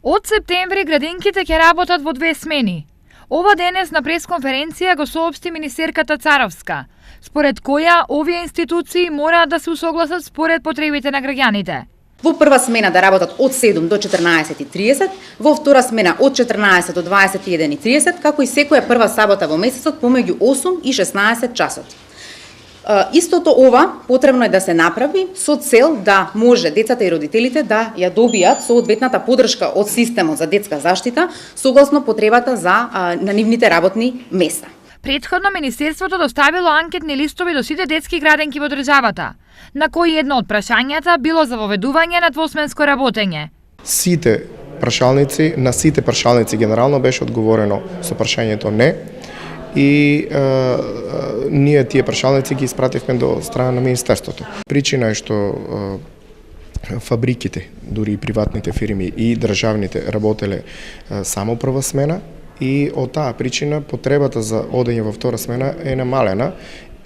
Од септември градинките ќе работат во 2 смени. Ова денес на пресконференција го соопшти министерката Царовска, според која овие институции мораат да се усогласат според потребите на граѓаните. Во прва смена да работат од 7 до 14:30, во втора смена од 14 до 21:30, како и секоја прва сабота во месецот помеѓу 8 и 16 часот. Истото ова потребно е да се направи со цел да може децата и родителите да ја добијат соодветната поддршка од системот за детска заштита согласно потребата на нивните работни места. Претходно Министерството доставило анкетни листови до сите детски градинки во државата, на кои едно од прашањата било за воведување на двосменско работење. На сите прашалници генерално беше одговорено со прашањето не, и ние тие прашалници ги испративме до страна на Министерството. Причина е што фабриките, дури и приватните фирми и државните работеле само прва смена и од таа причина потребата за одење во втора смена е намалена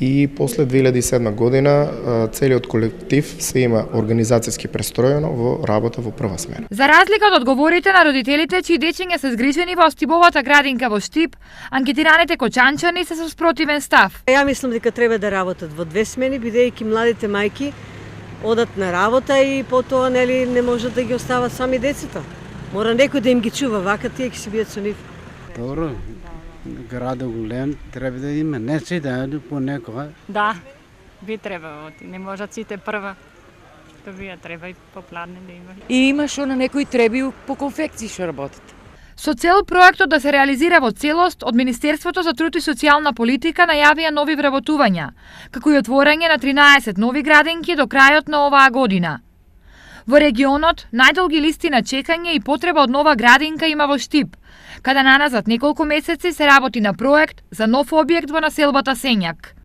и после 2007 година целиот колектив се има организацијски престроено во работа во прва смена. За разлика од одговорите на родителите чии дечиња се згрижени во Остибовата градинка во Штип, анкетираните кочанчани се со спротивен став. Ја мислам дека треба да работат во 2 смени, бидејќи младите мајки одат на работа и потоа не можат да ги остават сами децата. Мора некој да им ги чува, вака тие ќе се бијат со нив. Добро. Градот голем, треба да има не сите, понекога. Да, би требало. Не можат сите прва. Тоа треба и попладне да има. И имаш на некои треби по конфекции што работат. Со цел проектот да се реализира во целост, од Министерството за труд и социјална политика најавија нови вработувања, како и отворање на 13 нови градинки до крајот на оваа година. Во регионот, најдолги листи на чекање и потреба од нова градинка има во Штип, каде наназад неколку месеци се работи на проект за нов објект во населбата Сењак.